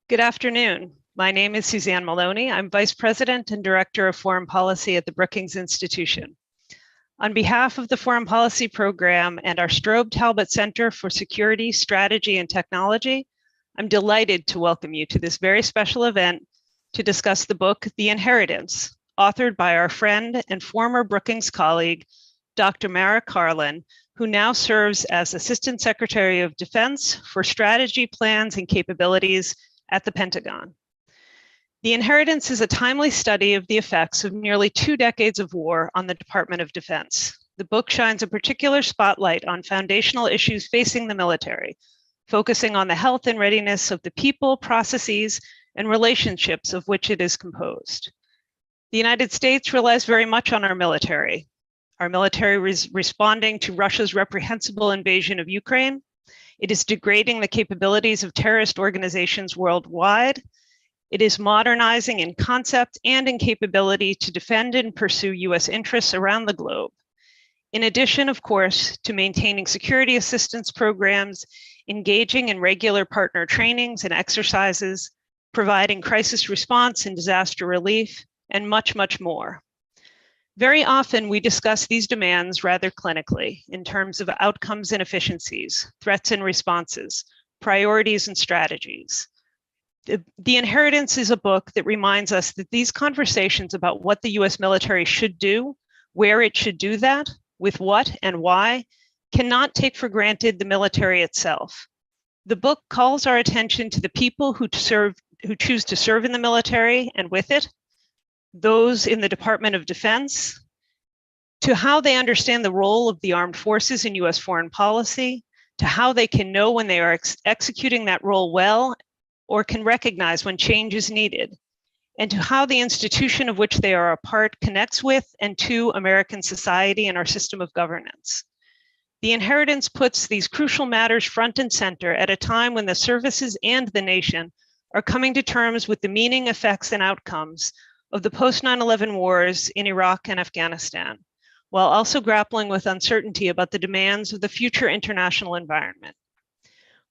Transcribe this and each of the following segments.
Good afternoon. My name is Suzanne Maloney. I'm Vice President and Director of Foreign Policy at the Brookings Institution. On behalf of the Foreign Policy Program and our Strobe Talbot Center for Security, Strategy, and Technology, I'm delighted to welcome you to this very special event to discuss the book, The Inheritance, authored by our friend and former Brookings colleague, Dr. Mara Karlin, who now serves as Assistant Secretary of Defense for Strategy, Plans, and Capabilities at the Pentagon. The Inheritance is a timely study of the effects of nearly 2 decades of war on the Department of Defense. The book shines a particular spotlight on foundational issues facing the military, focusing on the health and readiness of the people, processes, and relationships of which it is composed. The United States relies very much on our military. Our military is responding to Russia's reprehensible invasion of Ukraine. It is degrading the capabilities of terrorist organizations worldwide. It is modernizing in concept and in capability to defend and pursue US interests around the globe. In addition, of course, to maintaining security assistance programs, engaging in regular partner trainings and exercises, providing crisis response and disaster relief, and much, much more. Very often, we discuss these demands rather clinically in terms of outcomes and efficiencies, threats and responses, priorities and strategies. The Inheritance is a book that reminds us that these conversations about what the US military should do, where it should do that, with what and why, cannot take for granted the military itself. The book calls our attention to the people who choose to serve in the military and with it, those in the Department of Defense, to how they understand the role of the armed forces in US foreign policy, to how they can know when they are executing that role well, or can recognize when change is needed, and to how the institution of which they are a part connects with and to American society and our system of governance. The Inheritance puts these crucial matters front and center at a time when the services and the nation are coming to terms with the meaning, effects, and outcomes of the post-9/11 wars in Iraq and Afghanistan, while also grappling with uncertainty about the demands of the future international environment.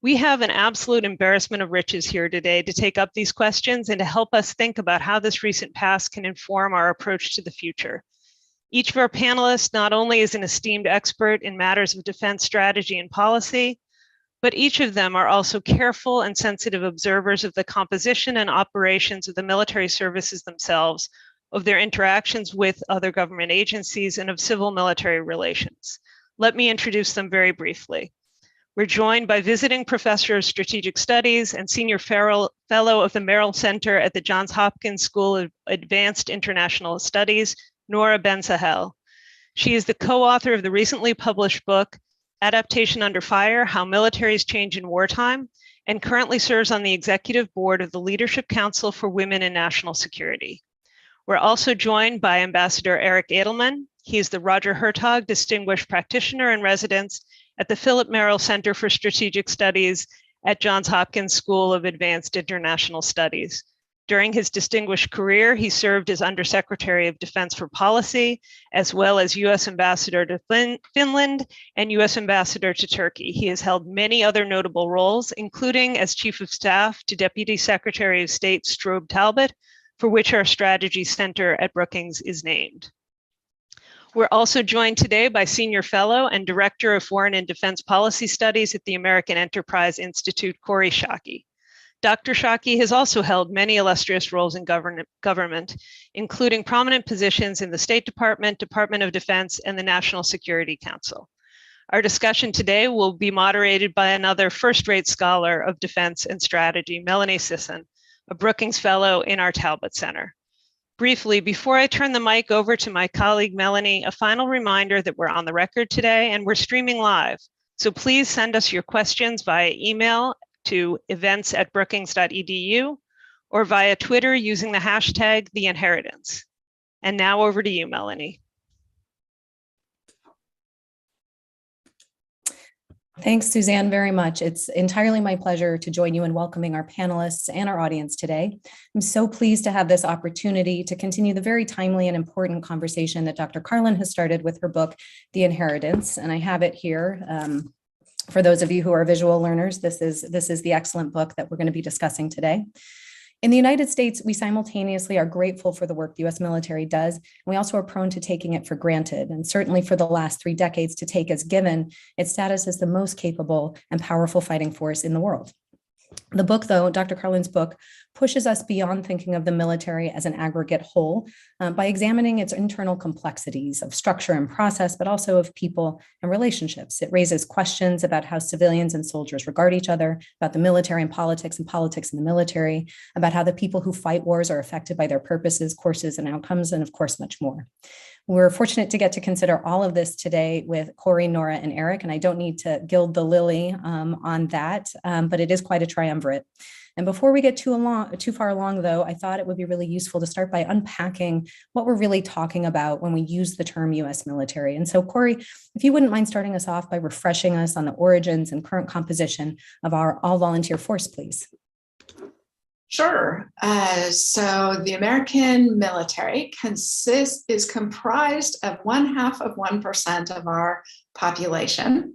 We have an absolute embarrassment of riches here today to take up these questions and to help us think about how this recent past can inform our approach to the future. Each of our panelists not only is an esteemed expert in matters of defense strategy and policy, but each of them are also careful and sensitive observers of the composition and operations of the military services themselves, of their interactions with other government agencies, and of civil-military relations. Let me introduce them very briefly. We're joined by visiting professor of strategic studies and senior fellow of the Merrill Center at the Johns Hopkins School of Advanced International Studies, Noura Ben-Sahel. She is the co-author of the recently published book, Adaptation Under Fire, How Militaries Change in Wartime, and currently serves on the executive board of the Leadership Council for Women in National Security. We're also joined by Ambassador Eric Edelman. He is the Roger Hertog Distinguished Practitioner in Residence at the Philip Merrill Center for Strategic Studies at Johns Hopkins School of Advanced International Studies. During his distinguished career, he served as Undersecretary of Defense for Policy, as well as US Ambassador to Finland and US Ambassador to Turkey. He has held many other notable roles, including as Chief of Staff to Deputy Secretary of State Strobe Talbot, for which our Strategy Center at Brookings is named. We're also joined today by Senior Fellow and Director of Foreign and Defense Policy Studies at the American Enterprise Institute, Kori Schake. Dr. Schake has also held many illustrious roles in government, including prominent positions in the State Department, Department of Defense, and the National Security Council. Our discussion today will be moderated by another first-rate scholar of defense and strategy, Melanie Sisson, a Brookings Fellow in our Talbot Center. Briefly, before I turn the mic over to my colleague Melanie, a final reminder that we're on the record today and we're streaming live. So please send us your questions via email to events@brookings.edu or via Twitter using the hashtag #TheInheritance. And now over to you, Melanie. Thanks, Suzanne, very much. It's entirely my pleasure to join you in welcoming our panelists and our audience today. I'm so pleased to have this opportunity to continue the very timely and important conversation that Dr. Karlin has started with her book, The Inheritance, and I have it here For those of you who are visual learners, this is the excellent book that we're going to be discussing today. In the United States, we simultaneously are grateful for the work the US military does, and we also are prone to taking it for granted, and certainly for the last 3 decades to take as given its status as the most capable and powerful fighting force in the world. The book, though, Dr. Carlin's book, pushes us beyond thinking of the military as an aggregate whole by examining its internal complexities of structure and process, but also of people and relationships. It raises questions about how civilians and soldiers regard each other, about the military and politics in the military, about how the people who fight wars are affected by their purposes, courses, and outcomes, and of course, much more. We're fortunate to get to consider all of this today with Corey, Nora, and Eric, and I don't need to gild the lily on that, but it is quite a triumvirate. And before we get too far along, though, I thought it would be really useful to start by unpacking what we're really talking about when we use the term US military. And so, Corey, if you wouldn't mind starting us off by refreshing us on the origins and current composition of our all-volunteer force, please. Sure. So the American military is comprised of 0.5% of our population.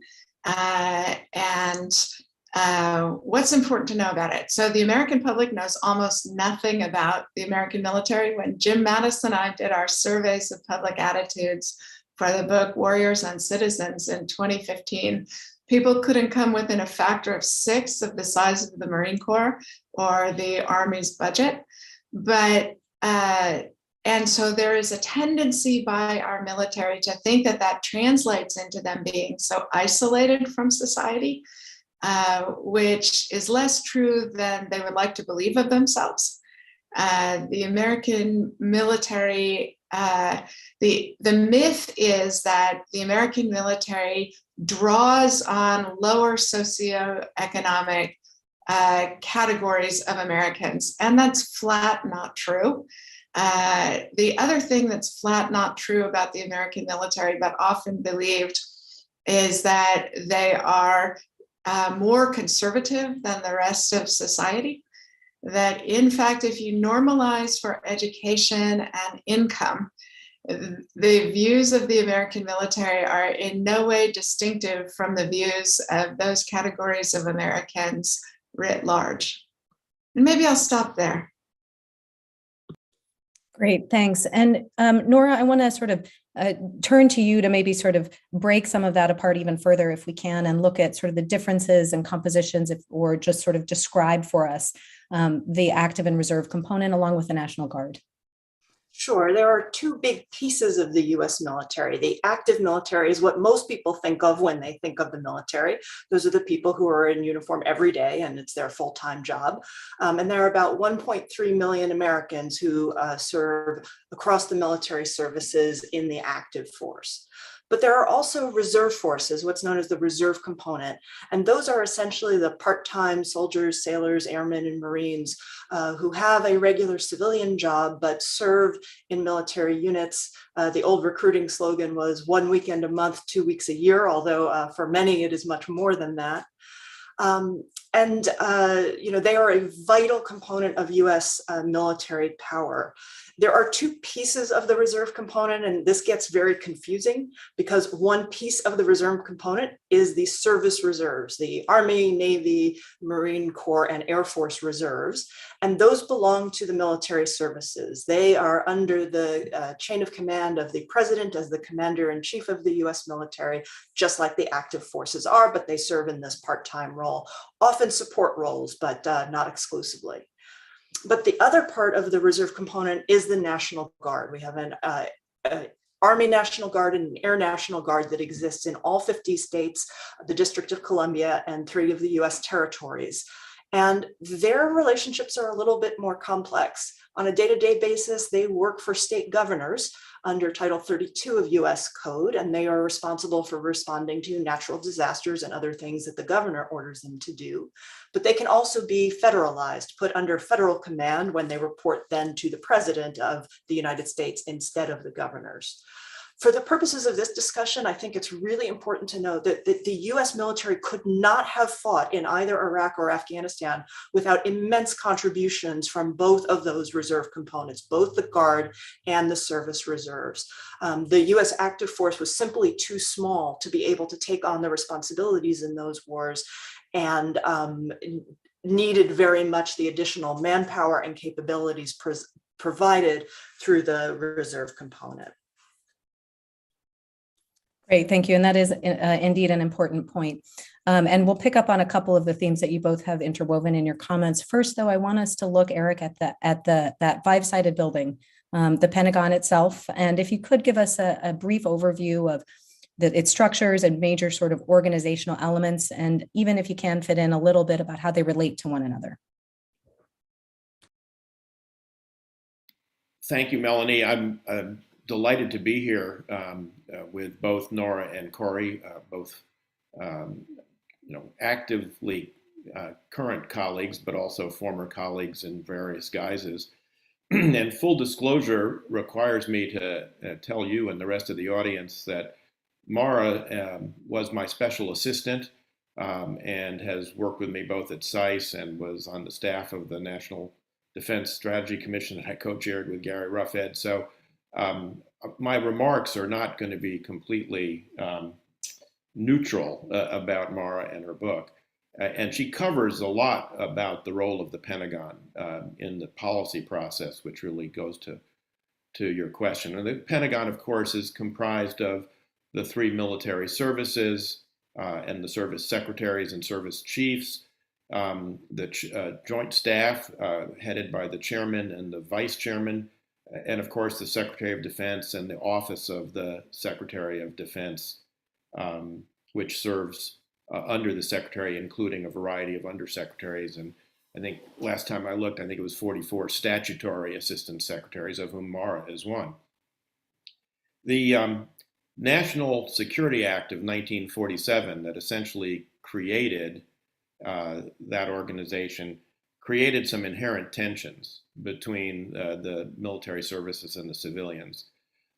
What's important to know about it? So the American public knows almost nothing about the American military. When Jim Mattis and I did our surveys of public attitudes for the book Warriors and Citizens in 2015, people couldn't come within a factor of 6 of the size of the Marine Corps or the Army's budget. And so there is a tendency by our military to think that that translates into them being so isolated from society, which is less true than they would like to believe of themselves. The American military, the myth is that the American military draws on lower socioeconomic categories of Americans, and that's flat not true. The other thing that's flat not true about the American military, but often believed, is that they are more conservative than the rest of society. That in fact, if you normalize for education and income, the views of the American military are in no way distinctive from the views of those categories of Americans writ large. And maybe I'll stop there. Great, thanks. And Nora, I want to sort of turn to you to maybe sort of break some of that apart even further if we can, and look at sort of the differences and compositions, or just sort of describe for us the active and reserve component along with the National Guard. Sure. There are 2 big pieces of the US military. The active military is what most people think of when they think of the military. Those are the people who are in uniform every day, and it's their full-time job. And there are about 1.3 million Americans who serve across the military services in the active force. But there are also reserve forces, what's known as the reserve component. And those are essentially the part-time soldiers, sailors, airmen, and Marines who have a regular civilian job, but serve in military units. The old recruiting slogan was 1 weekend a month, 2 weeks a year, although for many it is much more than that. They are a vital component of US military power. There are 2 pieces of the reserve component, and this gets very confusing because one piece of the reserve component is the service reserves, the Army, Navy, Marine Corps, and Air Force reserves, and those belong to the military services. They are under the chain of command of the president as the commander-in-chief of the US military, just like the active forces are, but they serve in this part-time role, often support roles, but not exclusively. But the other part of the reserve component is the National Guard. We have an Army National Guard and an Air National Guard that exists in all 50 states, the District of Columbia, and 3 of the US territories. And their relationships are a little bit more complex. On a day-to-day basis, they work for state governors under Title 32 of US Code, and they are responsible for responding to natural disasters and other things that the governor orders them to do. But they can also be federalized, put under federal command when they report then to the president of the United States instead of the governors. For the purposes of this discussion, I think it's really important to know that the US military could not have fought in either Iraq or Afghanistan without immense contributions from both of those reserve components, both the Guard and the service reserves. The US active force was simply too small to be able to take on the responsibilities in those wars, and needed very much the additional manpower and capabilities provided through the reserve component. Great, thank you. And that is indeed an important point. And we'll pick up on a couple of the themes that you both have interwoven in your comments. First, though, I want us to look, Eric, at that five-sided building, the Pentagon itself. And if you could give us a brief overview of its structures and major sort of organizational elements, and even if you can fit in a little bit about how they relate to one another. Thank you, Melanie. I'm delighted to be here with both Nora and Corey, both actively current colleagues, but also former colleagues in various guises. And full disclosure requires me to tell you and the rest of the audience that Mara was my special assistant and has worked with me both at SICE and was on the staff of the National Defense Strategy Commission that I co-chaired with Gary Ruffhead. So my remarks are not going to be completely neutral about Mara and her book. And she covers a lot about the role of the Pentagon in the policy process, which really goes to your question. And the Pentagon, of course, is comprised of the three military services and the service secretaries and service chiefs, the joint staff headed by the chairman and the vice chairman, and of course the Secretary of Defense and the Office of the Secretary of Defense, which serves under the Secretary, including a variety of undersecretaries. And I think last time I looked, I think it was 44 statutory assistant secretaries, of whom Mara is one. The National Security Act of 1947 that essentially created that organization created some inherent tensions between the military services and the civilians.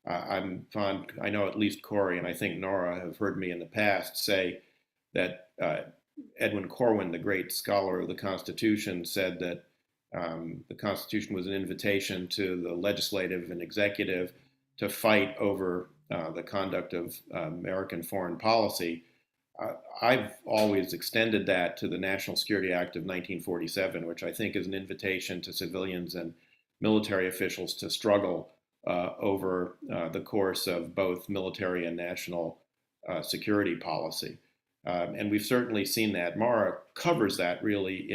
I know at least Corey and I think Nora have heard me in the past say that Edwin Corwin, the great scholar of the Constitution, said that the Constitution was an invitation to the legislative and executive to fight over the conduct of American foreign policy. I've always extended that to the National Security Act of 1947, which I think is an invitation to civilians and military officials to struggle over the course of both military and national security policy. And we've certainly seen that. Mara covers that really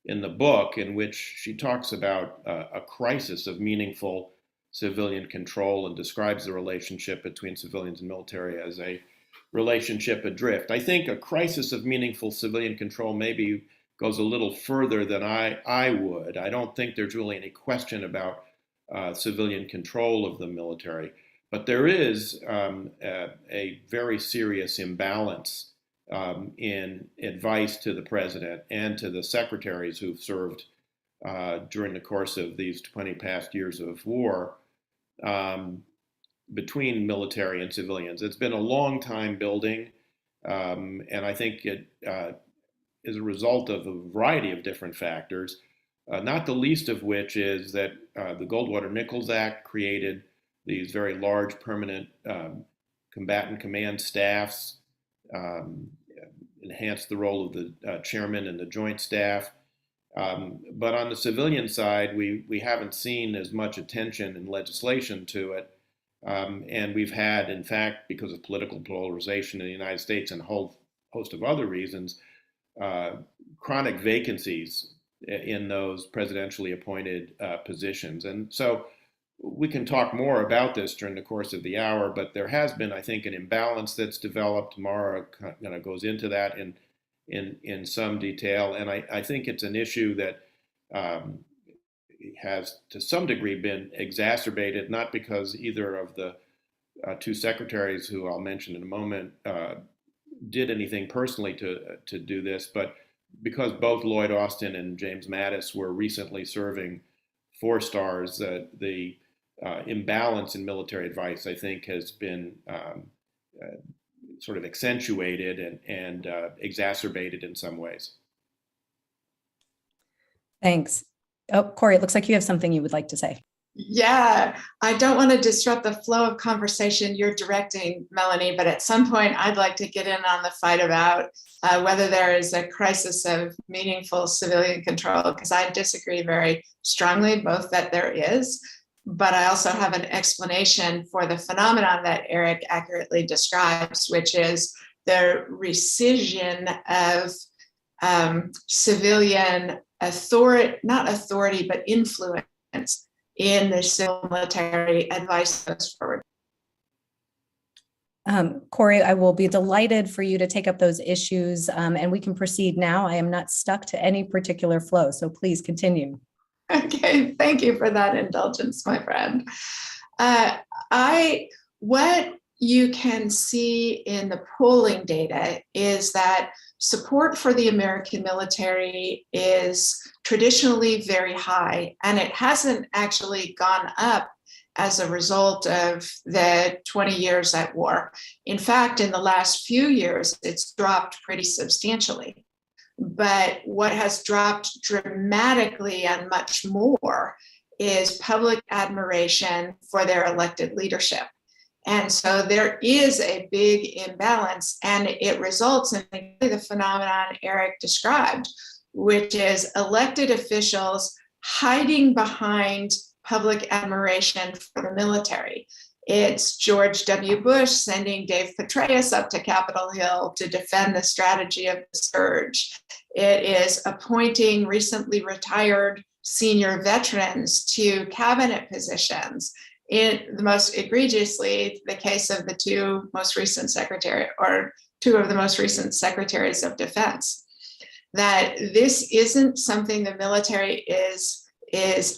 in the book, in which she talks about a crisis of meaningful civilian control and describes the relationship between civilians and military as a relationship adrift. I think a crisis of meaningful civilian control maybe goes a little further than I would. I don't think there's really any question about civilian control of the military, but there is a very serious imbalance in advice to the president and to the secretaries who've served during the course of these 20 past years of war between military and civilians. It's been a long time building, and I think it is a result of a variety of different factors, not the least of which is that the Goldwater-Nichols Act created these very large permanent combatant command staffs, enhanced the role of the chairman and the joint staff. But on the civilian side, we haven't seen as much attention and legislation to it. And we've had, in fact, because of political polarization in the United States and a whole host of other reasons, chronic vacancies in those presidentially appointed positions. And so we can talk more about this during the course of the hour, but there has been, I think, an imbalance that's developed. Mara kind of goes into that in some detail. And I think it's an issue that has to some degree been exacerbated, not because either of the two secretaries, who I'll mention in a moment, did anything personally to do this, but because both Lloyd Austin and James Mattis were recently serving 4 stars. The imbalance in military advice, I think, has been sort of accentuated and exacerbated in some ways. Thanks. Oh, Corey, it looks like you have something you would like to say. Yeah, I don't want to disrupt the flow of conversation you're directing, Melanie, but at some point I'd like to get in on the fight about whether there is a crisis of meaningful civilian control, because I disagree very strongly, both that there is, but I also have an explanation for the phenomenon that Eric accurately describes, which is the rescission of civilian authority, not authority, but influence in the civil military advice goes forward. Corey, I will be delighted for you to take up those issues, and we can proceed now. I am not stuck to any particular flow, so please continue. Okay, thank you for that indulgence, my friend. What you can see in the polling data is that support for the American military is traditionally very high, and it hasn't actually gone up as a result of the 20 years at war. In fact, in the last few years, it's dropped pretty substantially. But what has dropped dramatically and much more is public admiration for their elected leadership. And so there is a big imbalance, and it results in the phenomenon Eric described, which is elected officials hiding behind public admiration for the military. It's George W. Bush sending Dave Petraeus up to Capitol Hill to defend the strategy of the surge. It is appointing recently retired senior veterans to cabinet positions. In the most egregiously, the case of the two of the most recent secretaries of defense, that this isn't something the military is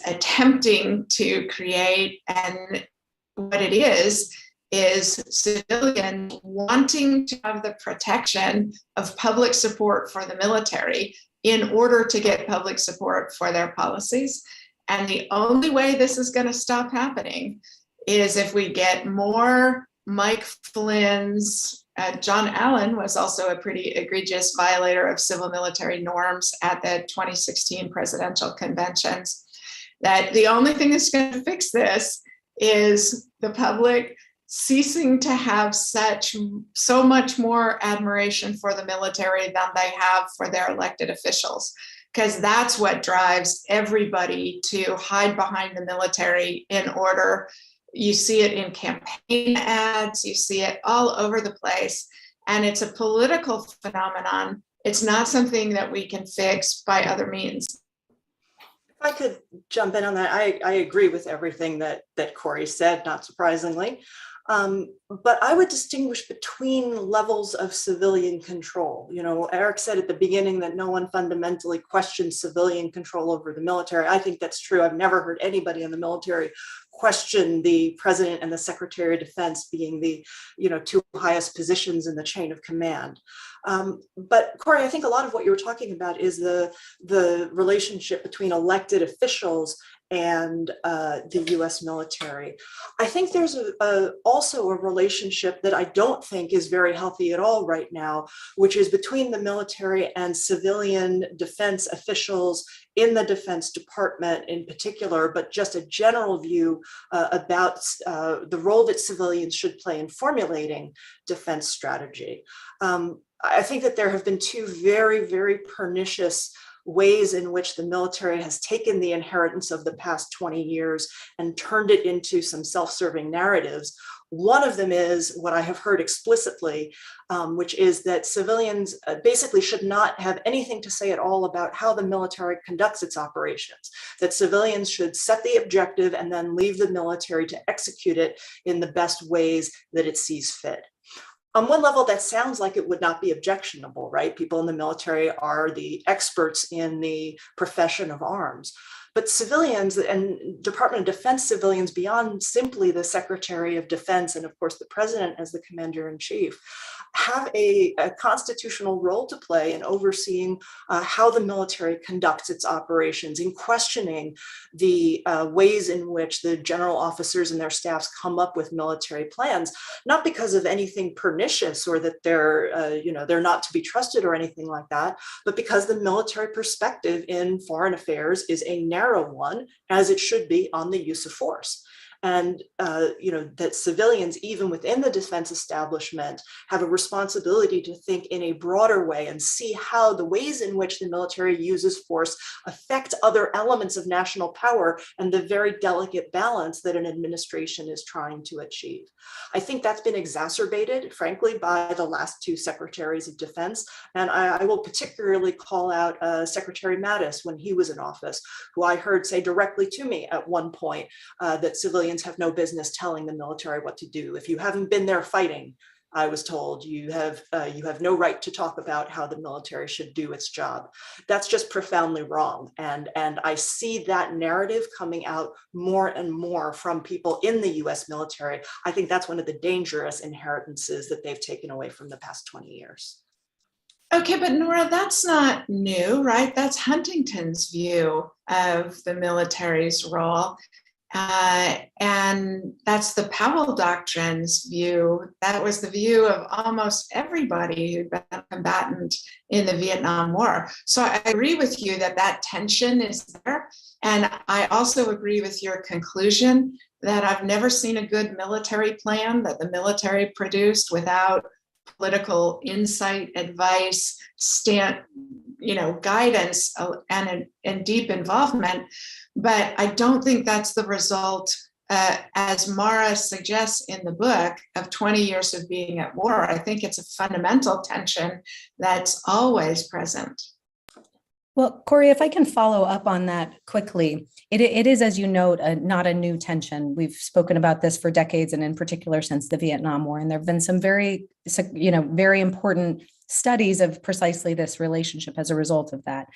attempting to create, and what it is civilians wanting to have the protection of public support for the military in order to get public support for their policies. And the only way this is going to stop happening is if we get more Mike Flynn's. John Allen was also a pretty egregious violator of civil military norms at the 2016 presidential conventions. That the only thing that's going to fix this is the public ceasing to have so much more admiration for the military than they have for their elected officials, because that's what drives everybody to hide behind the military in order. You see it in campaign ads, you see it all over the place, and it's a political phenomenon. It's not something that we can fix by other means. If I could jump in on that, I agree with everything that Corey said, not surprisingly. But I would distinguish between levels of civilian control. You know, Eric said at the beginning that no one fundamentally questions civilian control over the military. I think that's true. I've never heard anybody in the military question the president and the secretary of defense being the, two highest positions in the chain of command. But Corey, I think a lot of what you were talking about is the relationship between elected officials and the U.S. military. I think there's also a relationship that I don't think is very healthy at all right now, which is between the military and civilian defense officials in the Defense Department in particular, but just a general view about the role that civilians should play in formulating defense strategy. I think that there have been two very, very pernicious ways in which the military has taken the inheritance of the past 20 years and turned it into some self-serving narratives. One of them is what I have heard explicitly, which is that civilians basically should not have anything to say at all about how the military conducts its operations, that civilians should set the objective and then leave the military to execute it in the best ways that it sees fit. On one level, that sounds like it would not be objectionable, right? People in the military are the experts in the profession of arms. But civilians and Department of Defense civilians, beyond simply the Secretary of Defense and, of course, the President as the Commander-in-Chief, have a constitutional role to play in overseeing how the military conducts its operations, in questioning the ways in which the general officers and their staffs come up with military plans, not because of anything pernicious or that they're not to be trusted or anything like that, but because the military perspective in foreign affairs is a narrow one, as it should be, on the use of force. And that civilians, even within the defense establishment, have a responsibility to think in a broader way and see how the ways in which the military uses force affect other elements of national power and the very delicate balance that an administration is trying to achieve. I think that's been exacerbated, frankly, by the last two secretaries of defense. And I will particularly call out Secretary Mattis when he was in office, who I heard say directly to me at one point that civilians have no business telling the military what to do. If you haven't been there fighting, I was told, you have no right to talk about how the military should do its job. That's just profoundly wrong. And I see that narrative coming out more and more from people in the US military. I think that's one of the dangerous inheritances that they've taken away from the past 20 years. Okay, but Nora, that's not new, right? That's Huntington's view of the military's role. And that's the Powell Doctrine's view. That was the view of almost everybody who'd been a combatant in the Vietnam War. So I agree with you that that tension is there. And I also agree with your conclusion that I've never seen a good military plan that the military produced without political insight, advice, guidance, and deep involvement. But I don't think that's the result, as Mara suggests in the book, of 20 years of being at war. I think it's a fundamental tension that's always present. Well, Corey, if I can follow up on that quickly, it is, as you note, not a new tension. We've spoken about this for decades, and in particular since the Vietnam War. And there have been some very important studies of precisely this relationship as a result of that.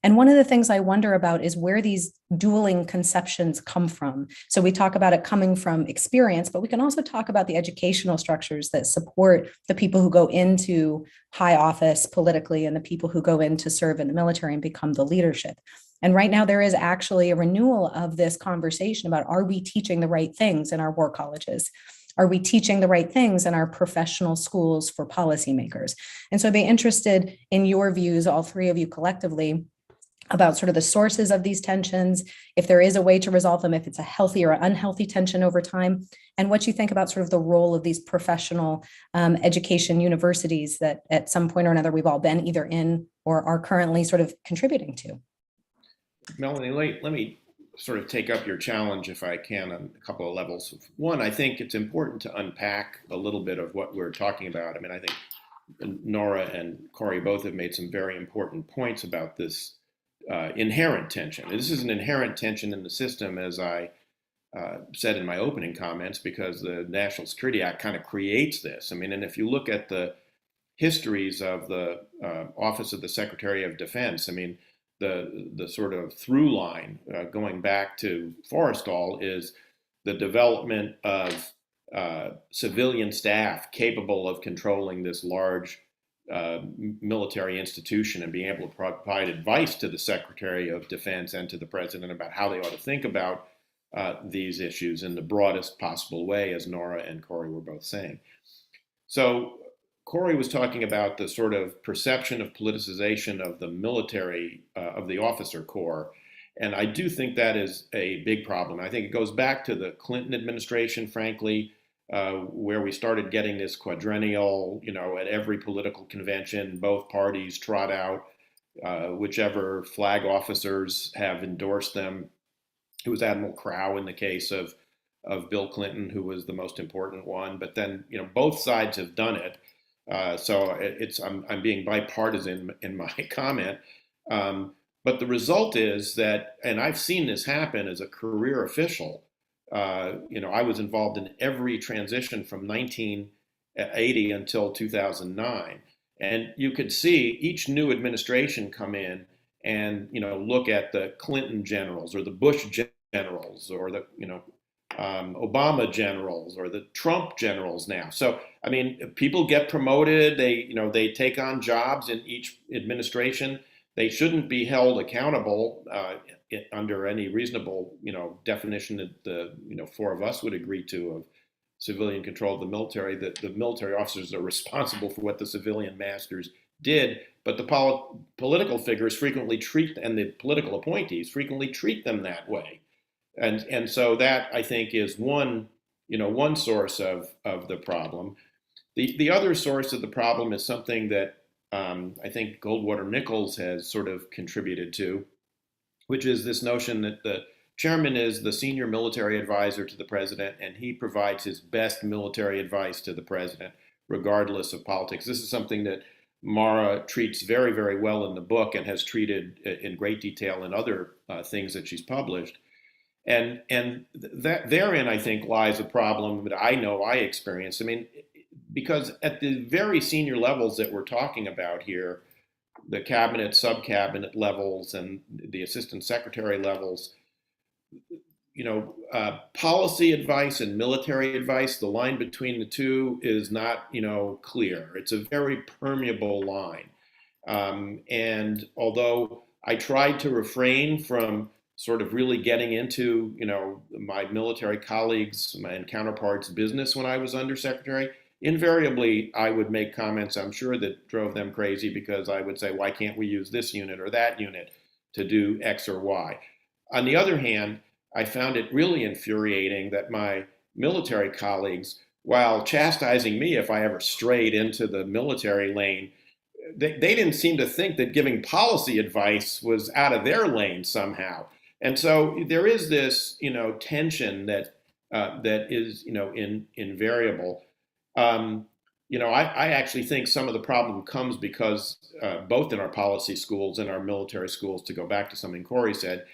And one of the things I wonder about is where these dueling conceptions come from. So we talk about it coming from experience, but we can also talk about the educational structures that support the people who go into high office politically and the people who go in to serve in the military and become the leadership. And right now there is actually a renewal of this conversation about, are we teaching the right things in our war colleges? Are we teaching the right things in our professional schools for policymakers? And so I'd be interested in your views, all three of you collectively, about sort of the sources of these tensions, if there is a way to resolve them, if it's a healthy or unhealthy tension over time, and what you think about sort of the role of these professional education universities that at some point or another we've all been either in or are currently sort of contributing to. Melanie, let me sort of take up your challenge, if I can, on a couple of levels. One, I think it's important to unpack a little bit of what we're talking about. I mean, I think Nora and Corey both have made some very important points about this inherent tension. This is an inherent tension in the system, as I said in my opening comments, because the National Security Act kind of creates this. I mean, and if you look at the histories of the Office of the Secretary of Defense, I mean, the sort of through line going back to Forrestal is the development of civilian staff capable of controlling this large military institution and being able to provide advice to the Secretary of Defense and to the President about how they ought to think about these issues in the broadest possible way, as Nora and Corey were both saying. So Corey was talking about the sort of perception of politicization of the military, of the officer corps. And I do think that is a big problem. I think it goes back to the Clinton administration, frankly, where we started getting this quadrennial, at every political convention, both parties trot out whichever flag officers have endorsed them. It was Admiral Crowe in the case of Bill Clinton, who was the most important one. But then, both sides have done it. So I'm being bipartisan in my comment. But the result is that, and I've seen this happen as a career official, I was involved in every transition from 1980 until 2009. And you could see each new administration come in and, look at the Clinton generals or the Bush generals or the, Obama generals or the Trump generals now. So, I mean, people get promoted, they take on jobs in each administration. They shouldn't be held accountable under any reasonable, definition that the, four of us would agree to of civilian control of the military, that the military officers are responsible for what the civilian masters did, but the political figures frequently and the political appointees frequently treat them that way. And so that, I think, is one source of the problem. The other source of the problem is something that I think Goldwater Nichols has sort of contributed to, which is this notion that the chairman is the senior military advisor to the president, and he provides his best military advice to the president, regardless of politics. This is something that Mara treats very, very well in the book and has treated in great detail in other things that she's published. And that therein, I think, lies a problem that I know I experienced. I mean, because at the very senior levels that we're talking about here, the cabinet, sub-cabinet levels, and the assistant secretary levels, policy advice and military advice, the line between the two is not, clear. It's a very permeable line. And although I tried to refrain from sort of really getting into, my military colleagues and counterparts' business when I was undersecretary, invariably I would make comments, I'm sure, that drove them crazy, because I would say, why can't we use this unit or that unit to do X or Y? On the other hand, I found it really infuriating that my military colleagues, while chastising me if I ever strayed into the military lane, they didn't seem to think that giving policy advice was out of their lane somehow. And so there is this, tension that is, invariable. I actually think some of the problem comes because both in our policy schools and our military schools, to go back to something Corey said,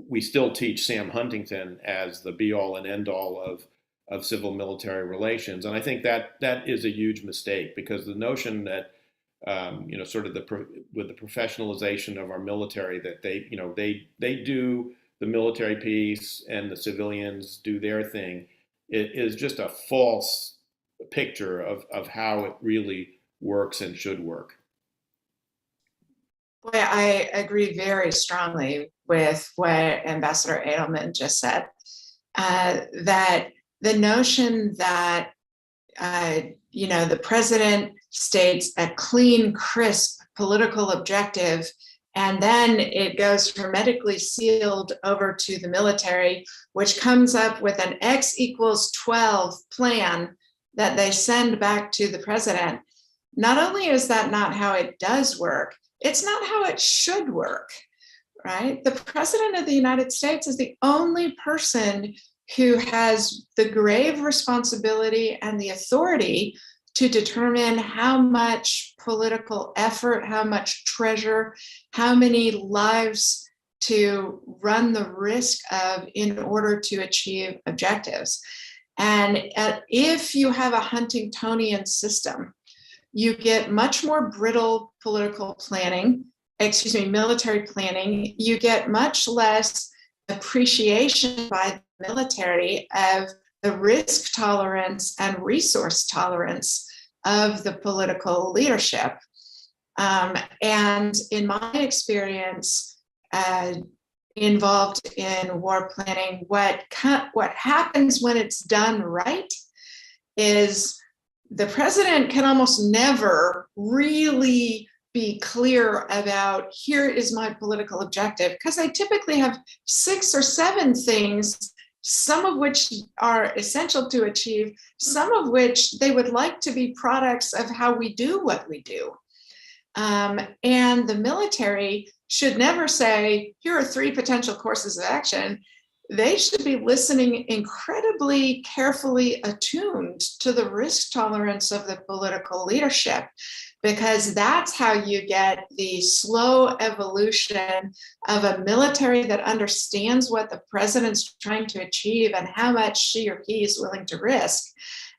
we still teach Sam Huntington as the be-all and end-all of civil-military relations. And I think that is a huge mistake, because the notion that sort of with the professionalization of our military, that they do the military piece and the civilians do their thing, it is just a false picture of how it really works and should work. Boy, I agree very strongly with what Ambassador Edelman just said, that the notion that the president states a clean, crisp political objective, and then it goes hermetically sealed over to the military, which comes up with an X equals 12 plan that they send back to the president. Not only is that not how it does work, it's not how it should work, right? The president of the United States is the only person who has the grave responsibility and the authority to determine how much political effort, how much treasure, how many lives to run the risk of in order to achieve objectives. And if you have a Huntingtonian system, you get much more brittle military planning. You get much less appreciation by the military of the risk tolerance and resource tolerance of the political leadership. And in my experience, involved in war planning, what happens when it's done right is the president can almost never really be clear about, here is my political objective, because I typically have 6 or 7 things, some of which are essential to achieve, some of which they would like to be products of how we do what we do. And the military should never say, here are 3 potential courses of action. They should be listening incredibly carefully attuned to the risk tolerance of the political leadership, because that's how you get the slow evolution of a military that understands what the president's trying to achieve and how much she or he is willing to risk,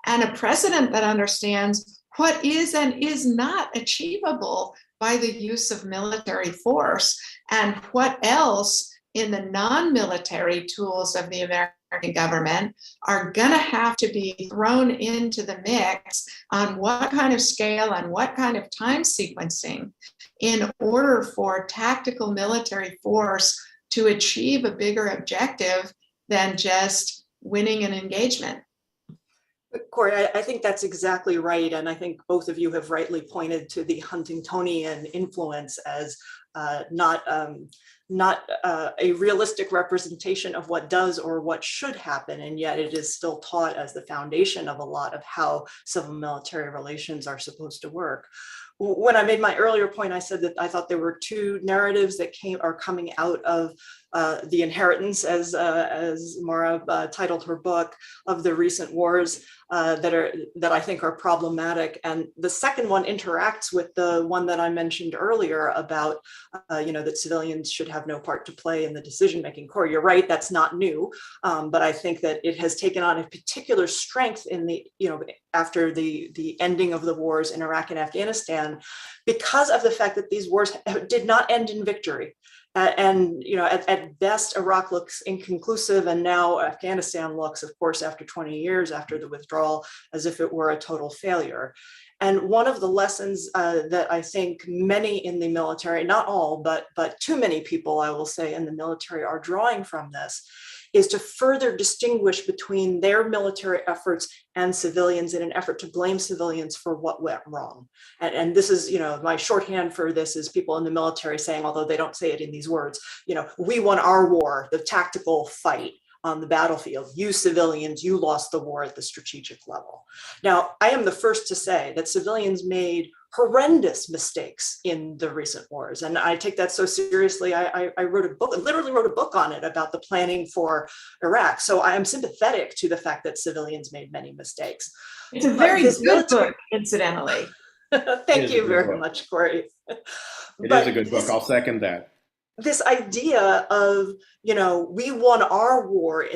and a president that understands what is and is not achievable by the use of military force, and what else in the non-military tools of the American government are going to have to be thrown into the mix on what kind of scale and what kind of time sequencing in order for tactical military force to achieve a bigger objective than just winning an engagement. Corey, I think that's exactly right. And I think both of you have rightly pointed to the Huntingtonian influence as not a realistic representation of what does or what should happen. And yet it is still taught as the foundation of a lot of how civil military relations are supposed to work. When I made my earlier point, I said that I thought there were two narratives that are coming out of the inheritance, as Mara titled her book, of the recent wars that I think are problematic. And the second one interacts with the one that I mentioned earlier about, that civilians should have no part to play in the decision-making. Corey, you're right, that's not new. But I think that it has taken on a particular strength in the, after the ending of the wars in Iraq and Afghanistan, because of the fact that these wars did not end in victory. And at best, Iraq looks inconclusive, and now Afghanistan looks, of course, after 20 years after the withdrawal, as if it were a total failure. And one of the lessons that I think many in the military, not all, but too many people, I will say, in the military are drawing from this, is to further distinguish between their military efforts and civilians in an effort to blame civilians for what went wrong. And this is, my shorthand for this is people in the military saying, although they don't say it in these words, we won our war, the tactical fight on the battlefield. You civilians, you lost the war at the strategic level. Now, I am the first to say that civilians made horrendous mistakes in the recent wars. And I take that so seriously. I wrote a book, literally wrote a book on it about the planning for Iraq. So I am sympathetic to the fact that civilians made many mistakes. It's a very good book, incidentally. Thank you very much, Corey. It is a good book. I'll second that. This idea of, we won our war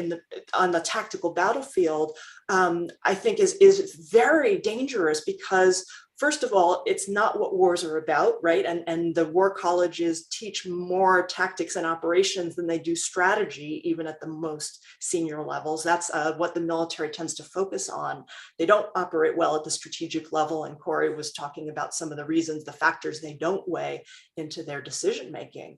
on the tactical battlefield, I think is very dangerous because, first of all, it's not what wars are about, right? And the war colleges teach more tactics and operations than they do strategy, even at the most senior levels. That's what the military tends to focus on. They don't operate well at the strategic level. And Corey was talking about some of the reasons, the factors they don't weigh into their decision making.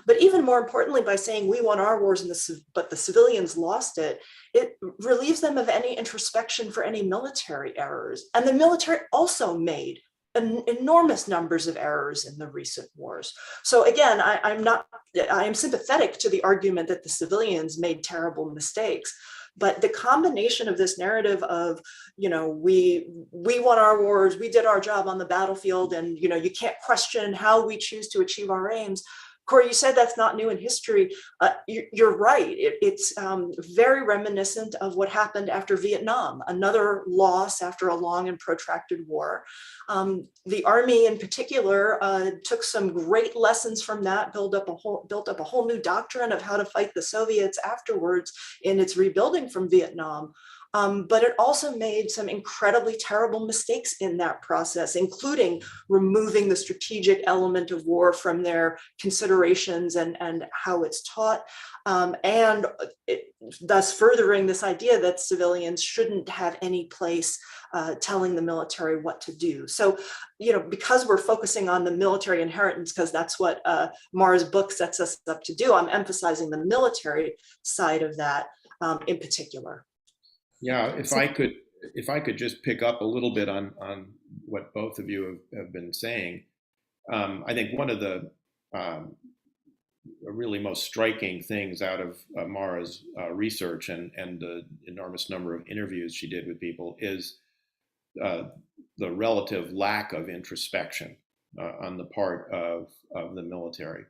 But even more importantly, by saying we won our wars but the civilians lost it, it relieves them of any introspection for any military errors. And the military also made enormous numbers of errors in the recent wars. So again, I am sympathetic to the argument that the civilians made terrible mistakes. But the combination of this narrative of, we won our wars, we did our job on the battlefield, and, you can't question how we choose to achieve our aims. Corey, you said that's not new in history. You're right. It's very reminiscent of what happened after Vietnam, another loss after a long and protracted war. The Army in particular took some great lessons from that, built up a whole new doctrine of how to fight the Soviets afterwards in its rebuilding from Vietnam. But it also made some incredibly terrible mistakes in that process, including removing the strategic element of war from their considerations and how it's taught, and thus furthering this idea that civilians shouldn't have any place telling the military what to do. So, because we're focusing on the military inheritance, because that's what Mara's book sets us up to do, I'm emphasizing the military side of that in particular. Yeah, if I could just pick up a little bit on what both of you have been saying, I think one of the really most striking things out of Mara's research and the enormous number of interviews she did with people is the relative lack of introspection on the part of the military,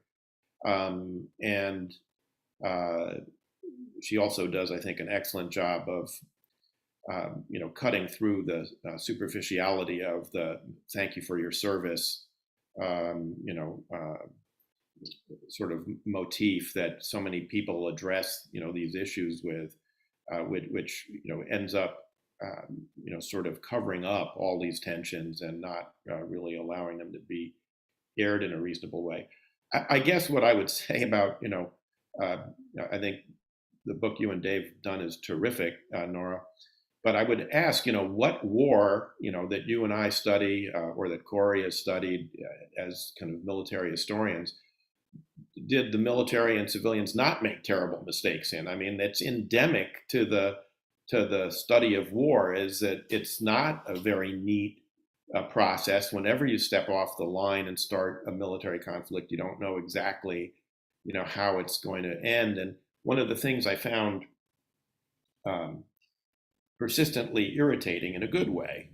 and she also does, I think, an excellent job of cutting through the superficiality of the "thank you for your service," sort of motif that so many people address, these issues with, which ends up, sort of covering up all these tensions and not really allowing them to be aired in a reasonable way. I guess what I would say about, I think the book you and Dave done is terrific, Nora. But I would ask, what war, that you and I study, or that Corey has studied as kind of military historians, did the military and civilians not make terrible mistakes in? I mean, that's endemic to the study of war, is that it's not a very neat process. Whenever you step off the line and start a military conflict, you don't know exactly, how it's going to end. And one of the things I found persistently irritating in a good way,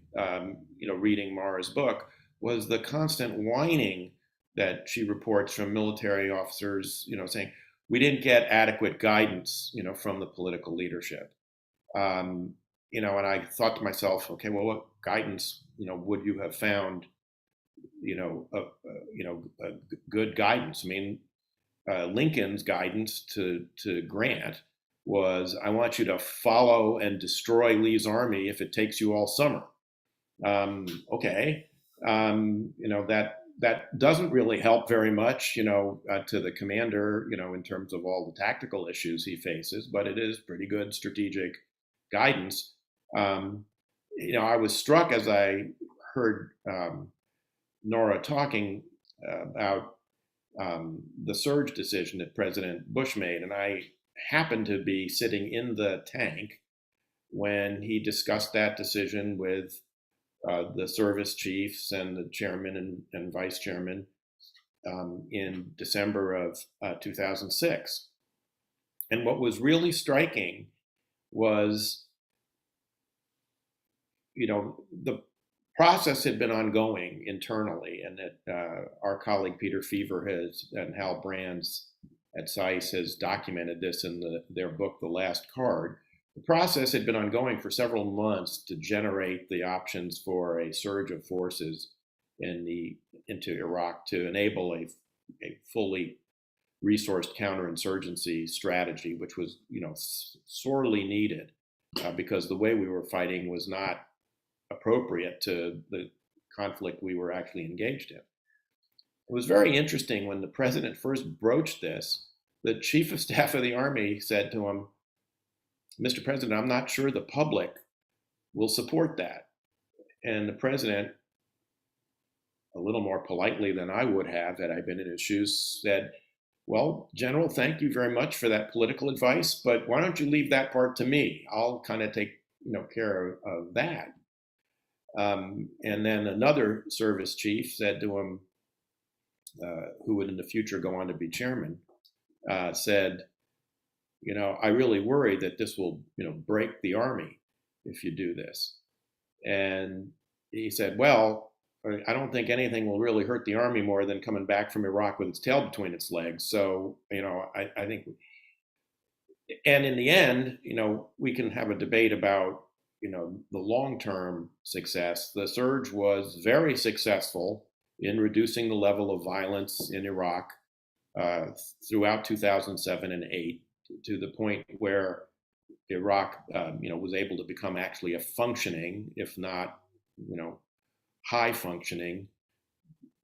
reading Mara's book, was the constant whining that she reports from military officers, saying, we didn't get adequate guidance, from the political leadership. And I thought to myself, okay, well, what guidance, would you have found, good guidance? I mean, Lincoln's guidance to Grant was, I want you to follow and destroy Lee's army if it takes you all summer. Okay, that doesn't really help very much, to the commander, in terms of all the tactical issues he faces, but it is pretty good strategic guidance. I was struck as I heard Nora talking about the surge decision that President Bush made, and I happened to be sitting in the tank when he discussed that decision with the service chiefs and the chairman and vice chairman in December of 2006. And what was really striking was, the process had been ongoing internally, and that our colleague Peter Fever and Hal Brands at SAIS has documented this in their book, The Last Card. The process had been ongoing for several months to generate the options for a surge of forces into Iraq to enable a fully resourced counterinsurgency strategy, which was sorely needed because the way we were fighting was not appropriate to the conflict we were actually engaged in. It was very interesting when the president first broached this. The chief of staff of the army said to him, Mr. President, I'm not sure the public will support that. And the president, a little more politely than I would have had I been in his shoes, said, well, General, thank you very much for that political advice, but why don't you leave that part to me? I'll kind of take care of that. And then another service chief said to him, who would in the future go on to be chairman, said, I really worry that this will, break the army if you do this. And he said, well, I don't think anything will really hurt the army more than coming back from Iraq with its tail between its legs. So, I think, and in the end, we can have a debate about, the long-term success. The surge was very successful in reducing the level of violence in Iraq throughout 2007 and 8 to the point where Iraq, was able to become actually a functioning, if not, high functioning,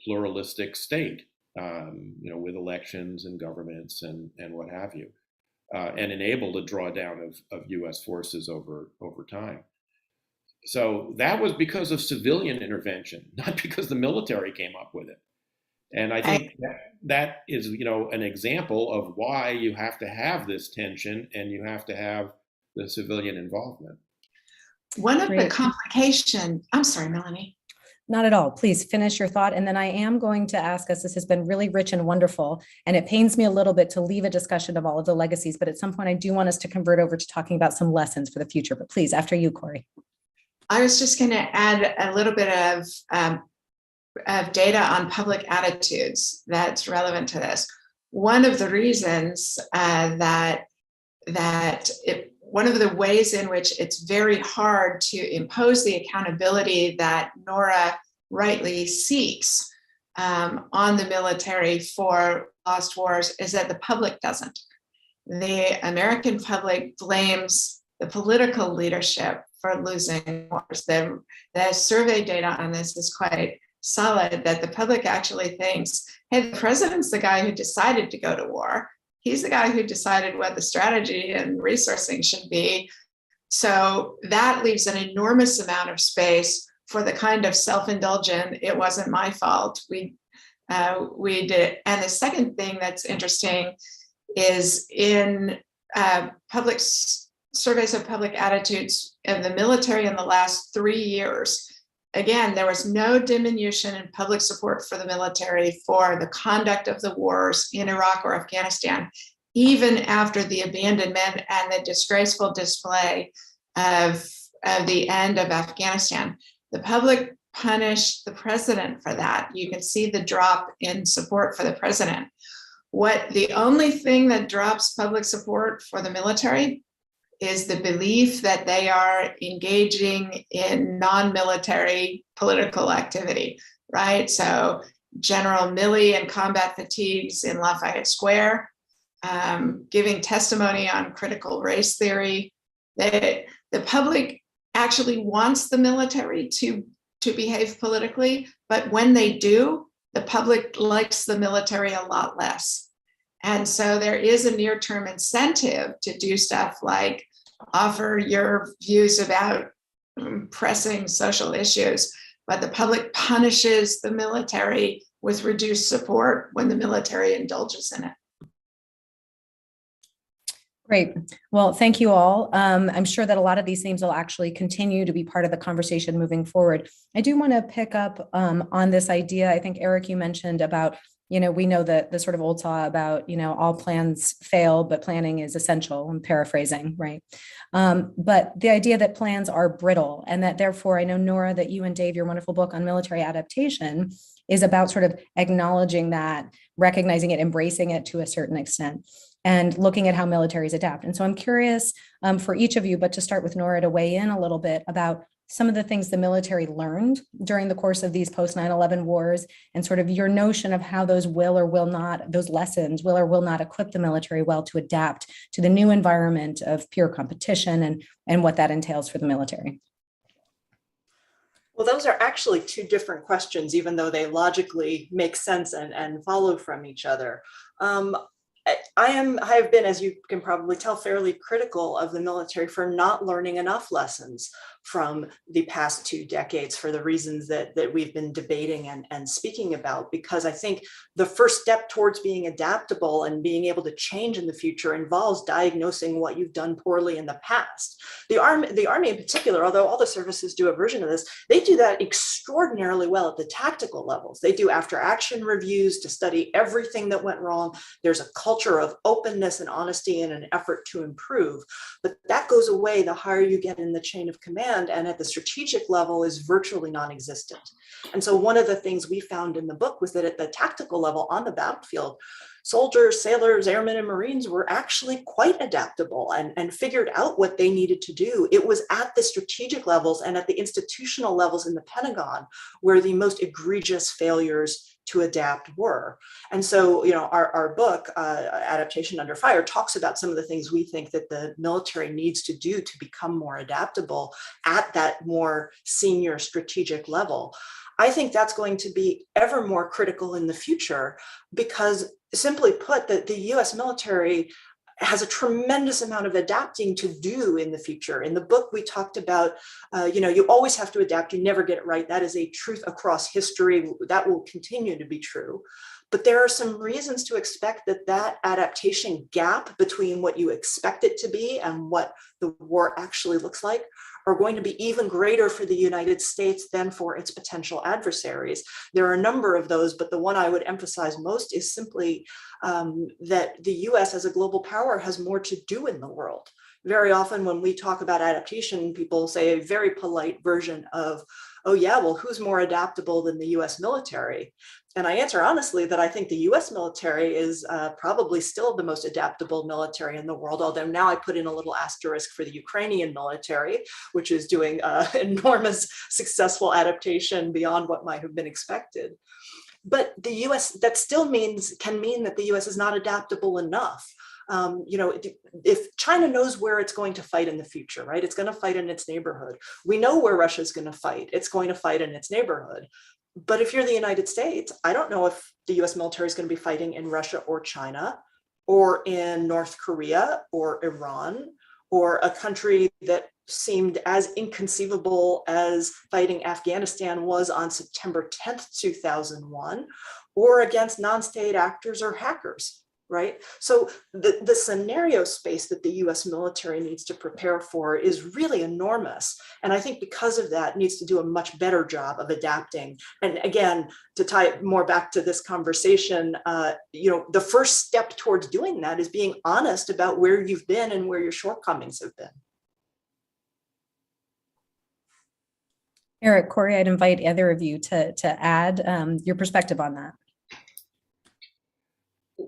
pluralistic state, with elections and governments and what have you, and enabled a drawdown of U.S. forces over time. So that was because of civilian intervention, not because the military came up with it. And I think that is, an example of why you have to have this tension and you have to have the civilian involvement. One of the complications, I'm sorry, Melanie. Not at all. Please finish your thought. And then I am going to ask us, this has been really rich and wonderful, and it pains me a little bit to leave a discussion of all of the legacies, but at some point I do want us to convert over to talking about some lessons for the future. But please, after you, Corey. I was just going to add a little bit of data on public attitudes that's relevant to this. One of the reasons one of the ways in which it's very hard to impose the accountability that Nora rightly seeks on the military for lost wars is that the public doesn't. The American public blames the political leadership for losing wars. The survey data on this is quite solid, that the public actually thinks, hey, the president's the guy who decided to go to war. he's the guy who decided what the strategy and resourcing should be. So that leaves an enormous amount of space for the kind of self-indulgent, it wasn't my fault, we did. And the second thing that's interesting is in public surveys of public attitudes in the military in the last 3 years, again, there was no diminution in public support for the military for the conduct of the wars in Iraq or Afghanistan, even after the abandonment and the disgraceful display of the end of Afghanistan. The public punished the president for that. You can see the drop in support for the president. The only thing that drops public support for the military is the belief that they are engaging in non-military political activity, right? So General Milley and combat fatigues in Lafayette Square, giving testimony on critical race theory. The public actually wants the military to behave politically, but when they do, the public likes the military a lot less. And so there is a near-term incentive to do stuff like offer your views about pressing social issues, but the public punishes the military with reduced support when the military indulges in it. Great. Well, thank you all. I'm sure that a lot of these themes will actually continue to be part of the conversation moving forward. I do want to pick up on this idea. I think, Eric, you mentioned about, we know that the sort of old saw about, all plans fail, but planning is essential. I'm paraphrasing, right? But the idea that plans are brittle and that therefore, I know, Nora, that you and Dave, your wonderful book on military adaptation is about sort of acknowledging that, recognizing it, embracing it to a certain extent, and looking at how militaries adapt. And so I'm curious for each of you, but to start with Nora, to weigh in a little bit about some of the things the military learned during the course of these post 9/11 wars, and sort of your notion of how those those lessons will or will not equip the military well to adapt to the new environment of peer competition and what that entails for the military. Well, those are actually two different questions, even though they logically make sense and follow from each other. I have been, as you can probably tell, fairly critical of the military for not learning enough lessons from the past 2 decades for the reasons that we've been debating and speaking about, because I think the first step towards being adaptable and being able to change in the future involves diagnosing what you've done poorly in the past. The Army in particular, although all the services do a version of this, they do that extraordinarily well at the tactical levels. They do after action reviews to study everything that went wrong. There's a culture of openness and honesty and an effort to improve, but that goes away the higher you get in the chain of command, and at the strategic level is virtually non-existent. And so one of the things we found in the book was that at the tactical level on the battlefield, soldiers, sailors, airmen, and Marines were actually quite adaptable and figured out what they needed to do. It was at the strategic levels and at the institutional levels in the Pentagon where the most egregious failures to adapt were. And so, our book, Adaptation Under Fire, talks about some of the things we think that the military needs to do to become more adaptable at that more senior strategic level. I think that's going to be ever more critical in the future because, simply put, the US military has a tremendous amount of adapting to do in the future. In the book, we talked about, you always have to adapt. You never get it right. That is a truth across history. That will continue to be true. But there are some reasons to expect that adaptation gap between what you expect it to be and what the war actually looks like are going to be even greater for the United States than for its potential adversaries. There are a number of those, but the one I would emphasize most is simply that the US as a global power has more to do in the world. Very often when we talk about adaptation, people say a very polite version of, oh yeah, well, who's more adaptable than the US military? And I answer honestly that I think the US military is probably still the most adaptable military in the world, although now I put in a little asterisk for the Ukrainian military, which is doing enormous successful adaptation beyond what might have been expected. But the US, that still can mean that the US is not adaptable enough. If China knows where it's going to fight in the future, right? It's going to fight in its neighborhood. We know where Russia's going to fight. It's going to fight in its neighborhood. But if you're the United States, I don't know if the US military is going to be fighting in Russia or China. or in North Korea or Iran, or a country that seemed as inconceivable as fighting Afghanistan was on September 10th, 2001, or against non-state actors or hackers, right? So the scenario space that the US military needs to prepare for is really enormous. And I think because of that, needs to do a much better job of adapting. And again, to tie it more back to this conversation, the first step towards doing that is being honest about where you've been and where your shortcomings have been. Eric, Corey, I'd invite either of you to add your perspective on that.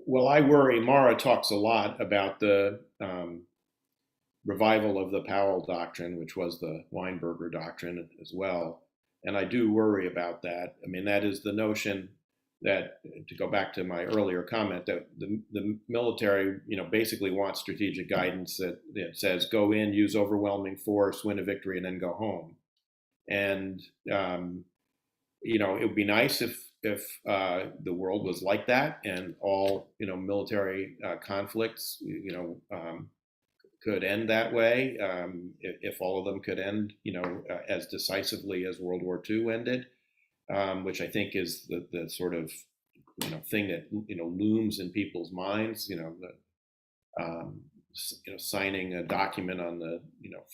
Well, I worry, Mara talks a lot about the revival of the Powell Doctrine, which was the Weinberger Doctrine as well. And I do worry about that. I mean, that is the notion that, to go back to my earlier comment, that the military, basically wants strategic guidance that says, go in, use overwhelming force, win a victory, and then go home. And, it would be nice if the world was like that, and all military conflicts could end that way, if all of them could end as decisively as World War II ended, which I think is the sort of thing that looms in people's minds. Signing a document on the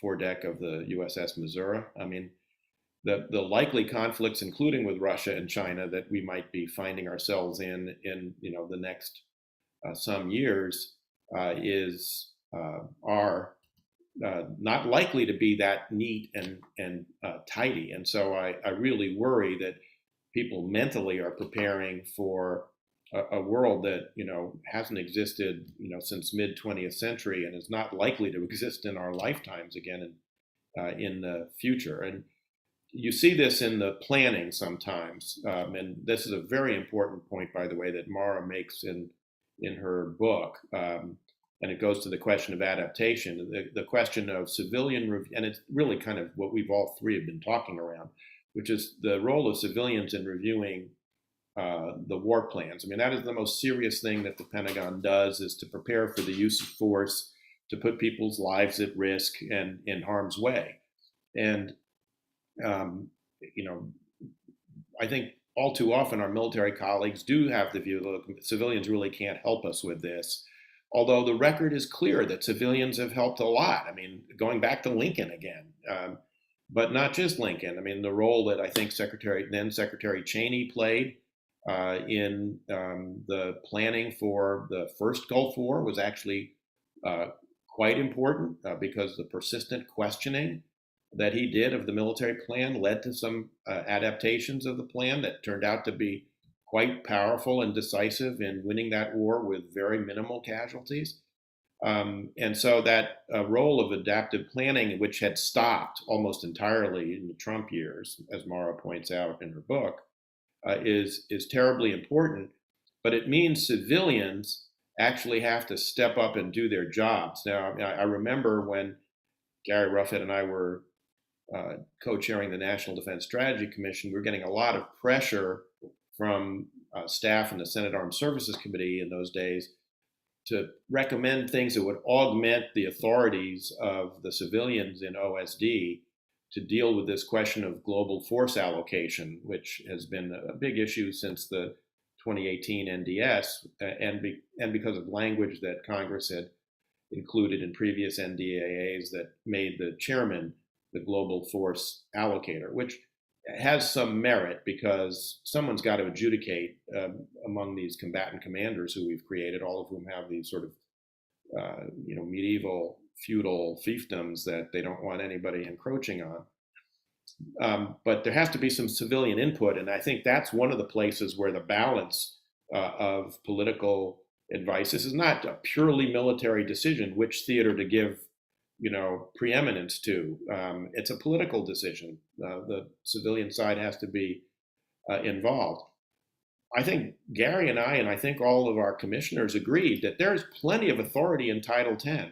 foredeck of the USS Missouri. I mean, the likely conflicts, including with Russia and China, that we might be finding ourselves in the next some years, are not likely to be that neat and tidy. And so I really worry that people mentally are preparing for a world that hasn't existed since mid 20th century, and is not likely to exist in our lifetimes again in the future. And you see this in the planning sometimes, and this is a very important point, by the way, that Mara makes in her book, and it goes to the question of adaptation, the question of civilian review, and it's really kind of what we've all three have been talking around, which is the role of civilians in reviewing the war plans. I mean, that is the most serious thing that the Pentagon does, is to prepare for the use of force, to put people's lives at risk and in harm's way. And I think all too often our military colleagues do have the view that civilians really can't help us with this, although the record is clear that civilians have helped a lot. I mean, going back to Lincoln again, but not just Lincoln. I mean, the role that I think then Secretary Cheney played in the planning for the first Gulf War was actually quite important, because the persistent questioning that he did of the military plan led to some adaptations of the plan that turned out to be quite powerful and decisive in winning that war with very minimal casualties. And so that role of adaptive planning, which had stopped almost entirely in the Trump years, as Mara points out in her book, is terribly important. But it means civilians actually have to step up and do their jobs. Now, I remember when Gary Ruffett and I were co-chairing the National Defense Strategy Commission, we were getting a lot of pressure from staff in the Senate Armed Services Committee in those days to recommend things that would augment the authorities of the civilians in OSD to deal with this question of global force allocation, which has been a big issue since the 2018 NDS, and because of language that Congress had included in previous NDAAs that made the chairman the global force allocator, which has some merit because someone's got to adjudicate among these combatant commanders who we've created, all of whom have these sort of medieval feudal fiefdoms that they don't want anybody encroaching on. But there has to be some civilian input, and I think that's one of the places where the balance of political advice. This is not a purely military decision which theater to give preeminence to. It's a political decision. The civilian side has to be involved. I think Gary and I think all of our commissioners agreed that there's plenty of authority in Title X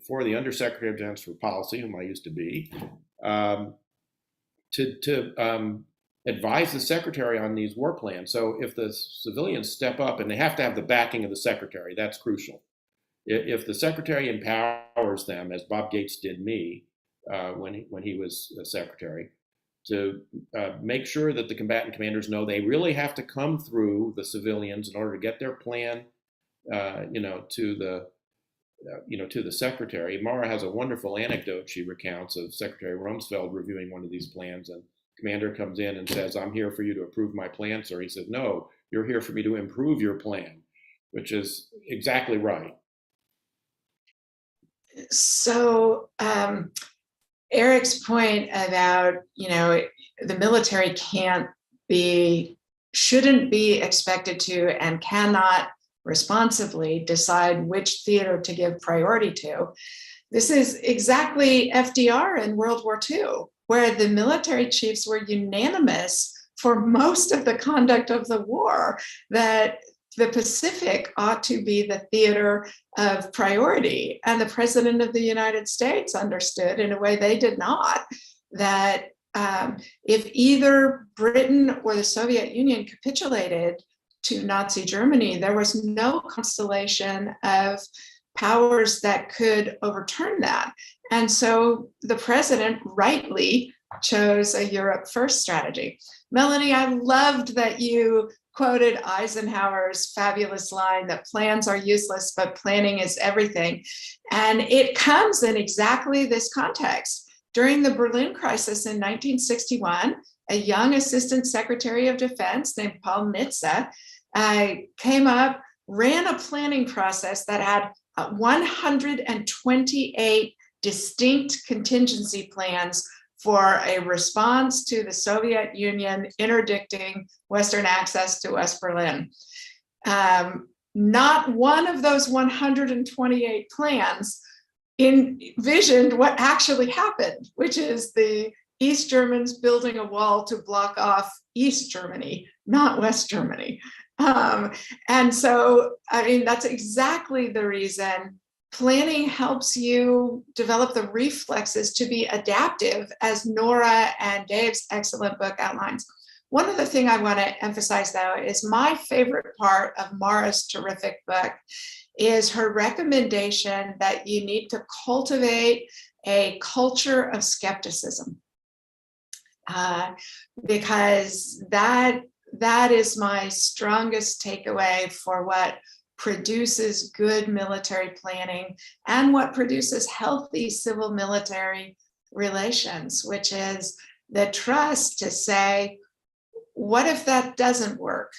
for the Undersecretary of Defense for Policy, whom I used to be, to advise the secretary on these war plans. So if the civilians step up, and they have to have the backing of the secretary, that's crucial. If the secretary empowers them, as Bob Gates did me when he was a secretary, to make sure that the combatant commanders know they really have to come through the civilians in order to get their plan, to the secretary. Mara has a wonderful anecdote she recounts of Secretary Rumsfeld reviewing one of these plans, and commander comes in and says, "I'm here for you to approve my plan, sir." He said, "No, you're here for me to improve your plan," which is exactly right. So Eric's point about, the military shouldn't be expected to, and cannot responsibly decide which theater to give priority to. This is exactly FDR in World War II, where the military chiefs were unanimous for most of the conduct of the war that the Pacific ought to be the theater of priority. And the President of the United States understood, in a way they did not, that if either Britain or the Soviet Union capitulated to Nazi Germany, there was no constellation of powers that could overturn that. And so the president rightly chose a Europe first strategy. Melanie, I loved that you quoted Eisenhower's fabulous line that plans are useless, but planning is everything. And it comes in exactly this context. During the Berlin crisis in 1961, a young assistant secretary of defense named Paul Nitze came up, ran a planning process that had 128 distinct contingency plans for a response to the Soviet Union interdicting Western access to West Berlin. Not one of those 128 plans envisioned what actually happened, which is the East Germans building a wall to block off East Germany, not West Germany. And so, that's exactly the reason planning helps you develop the reflexes to be adaptive, as Nora and Dave's excellent book outlines. One other thing I want to emphasize, though, is my favorite part of Mara's terrific book is her recommendation that you need to cultivate a culture of skepticism, because that is my strongest takeaway for what produces good military planning and what produces healthy civil military relations, which is the trust to say, what if that doesn't work?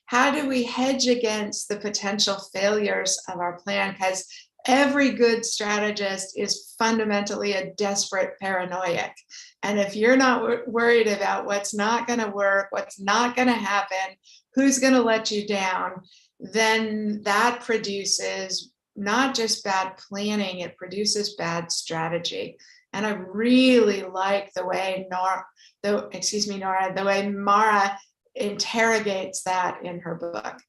How do we hedge against the potential failures of our plan? Because every good strategist is fundamentally a desperate paranoiac. And if you're not worried about what's not going to work, what's not going to happen, who's going to let you down, then that produces not just bad planning, it produces bad strategy. And I really like the way the way Mara interrogates that in her book.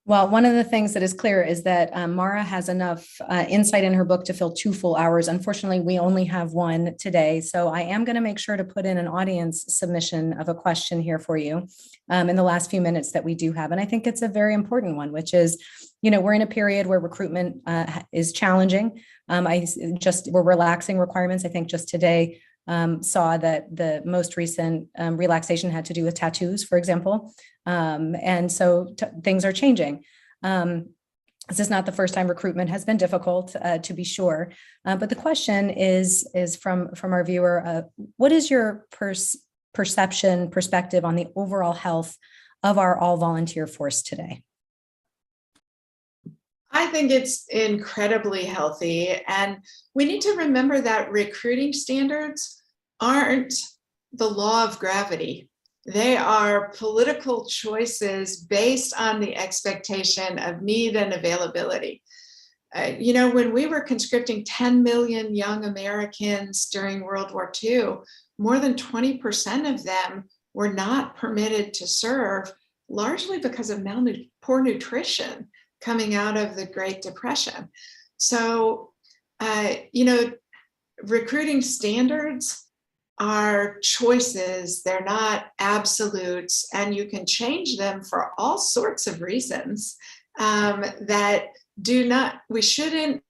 Well, one of the things that is clear is that Mara has enough insight in her book to fill 2 full hours. Unfortunately, we only have one today. So I am going to make sure to put in an audience submission of a question here for you in the last few minutes that we do have. And I think it's a very important one, which is, we're in a period where recruitment is challenging. We're relaxing requirements. I think just today saw that the most recent relaxation had to do with tattoos, for example. And so things are changing. This is not the first time recruitment has been difficult, to be sure. But the question is from our viewer, what is your perspective on the overall health of our all-volunteer force today? I think it's incredibly healthy. And we need to remember that recruiting standards aren't the law of gravity. They are political choices based on the expectation of need and availability. When we were conscripting 10 million young Americans during World War II, more than 20% of them were not permitted to serve, largely because of poor nutrition coming out of the Great Depression. So, recruiting standards are choices, they're not absolutes, and you can change them for all sorts of reasons that do not, we shouldn't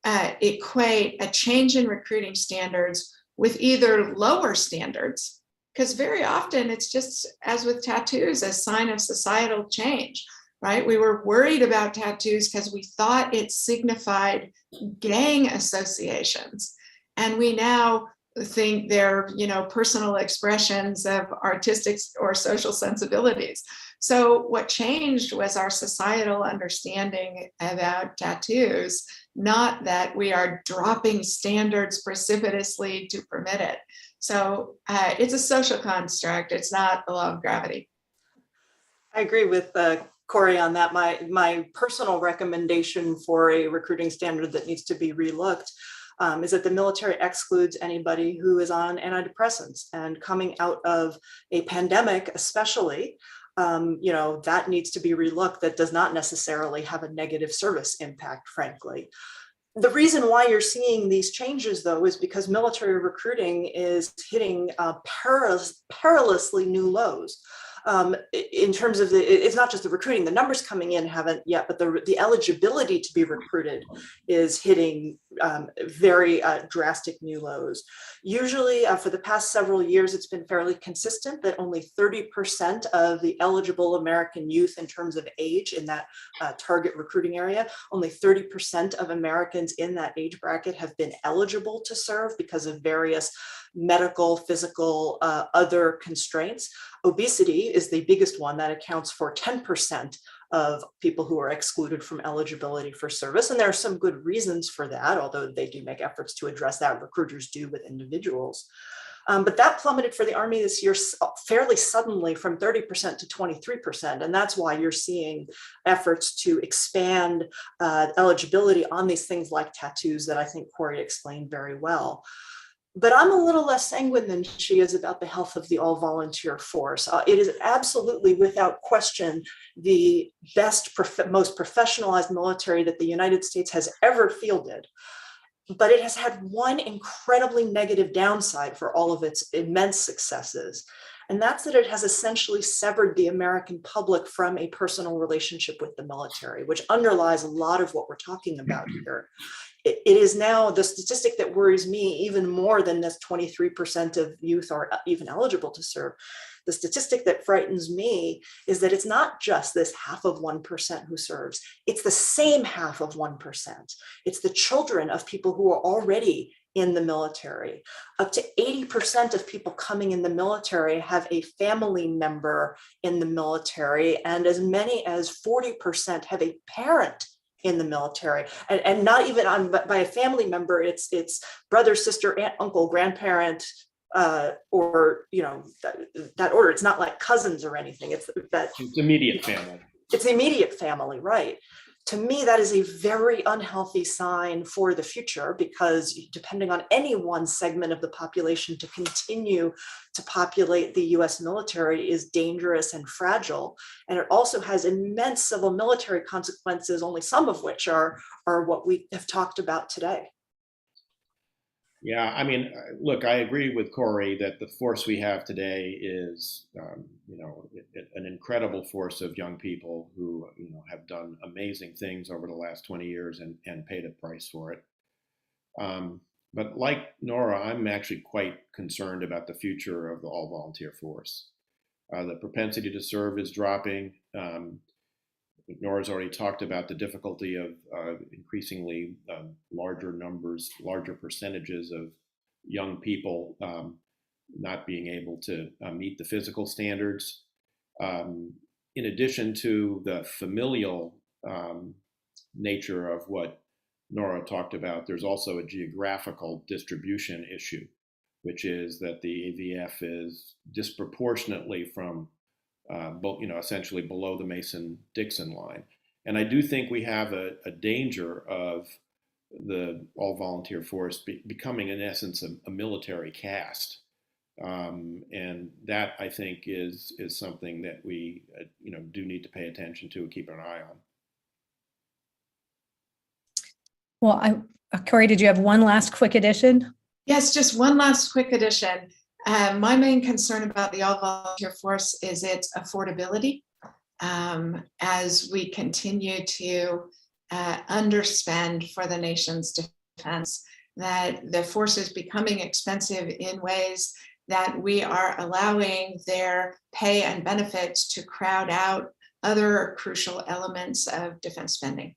equate a change in recruiting standards with either lower standards, because very often it's just, as with tattoos, a sign of societal change, right? We were worried about tattoos because we thought it signified gang associations. And we now think they're, personal expressions of artistic or social sensibilities. So what changed was our societal understanding about tattoos, not that we are dropping standards precipitously to permit it. So it's a social construct. It's not the law of gravity. I agree with Corey on that. My personal recommendation for a recruiting standard that needs to be relooked is that the military excludes anybody who is on antidepressants. And coming out of a pandemic, especially, that needs to be relooked. That does not necessarily have a negative service impact, frankly. The reason why you're seeing these changes, though, is because military recruiting is hitting perilously new lows. In terms of it's not just the recruiting, the numbers coming in haven't yet, but the eligibility to be recruited is hitting very drastic new lows. Usually for the past several years, it's been fairly consistent that only 30% of the eligible American youth in terms of age in that target recruiting area, only 30% of Americans in that age bracket have been eligible to serve because of various medical, physical, other constraints. Obesity is the biggest one that accounts for 10% of people who are excluded from eligibility for service. And there are some good reasons for that, although they do make efforts to address that, recruiters do with individuals. But that plummeted for the Army this year fairly suddenly from 30% to 23%. And that's why you're seeing efforts to expand eligibility on these things like tattoos that I think Corey explained very well. But I'm a little less sanguine than she is about the health of the all-volunteer force. It is absolutely, without question, the best, most professionalized military that the United States has ever fielded. But it has had one incredibly negative downside for all of its immense successes. And that's that it has essentially severed the American public from a personal relationship with the military, which underlies a lot of what we're talking about here. It is now the statistic that worries me even more than this 23% of youth are even eligible to serve. The statistic that frightens me is that it's not just this half of 1% who serves. It's the same half of 1%. It's the children of people who are already in the military. Up to 80% of people coming in the military have a family member in the military, and as many as 40% have a parent in the military, and not even by a family member. It's brother, sister, aunt, uncle, grandparent, or that order. It's not like cousins or anything. It's immediate family. It's the immediate family, right? To me, that is a very unhealthy sign for the future, because depending on any one segment of the population to continue to populate the US military is dangerous and fragile. And it also has immense civil military consequences, only some of which are what we have talked about today. Yeah, I mean, look, I agree with Corey that the force we have today is, an incredible force of young people who, have done amazing things over the last 20 years and paid a price for it. But like Nora, I'm actually quite concerned about the future of the all-volunteer force. The propensity to serve is dropping. Nora's already talked about the difficulty of increasingly larger percentages of young people not being able to meet the physical standards. In addition to the familial nature of what Nora talked about, there's also a geographical distribution issue, which is that the AVF is disproportionately from essentially below the Mason-Dixon line. And I do think we have a danger of the all-volunteer force becoming, in essence, a military caste. And that, I think, is something that we do need to pay attention to and keep an eye on. Well, Corey, did you have one last quick addition? Yes, just one last quick addition. My main concern about the all-volunteer force is its affordability. As we continue to underspend for the nation's defense, that the force is becoming expensive in ways that we are allowing their pay and benefits to crowd out other crucial elements of defense spending.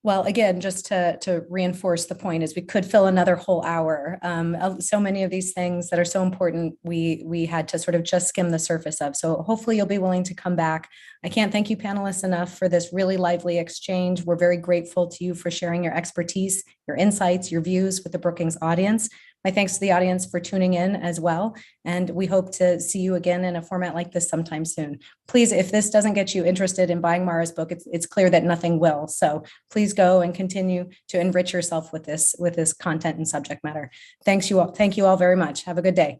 Well, again, just to reinforce the point is we could fill another whole hour. So many of these things that are so important, we had to sort of just skim the surface of. So hopefully you'll be willing to come back. I can't thank you panelists enough for this really lively exchange. We're very grateful to you for sharing your expertise, your insights, your views with the Brookings audience. My thanks to the audience for tuning in as well. And we hope to see you again in a format like this sometime soon. Please, if this doesn't get you interested in buying Mara's book, it's clear that nothing will. So please go and continue to enrich yourself with this content and subject matter. Thank you all very much. Have a good day.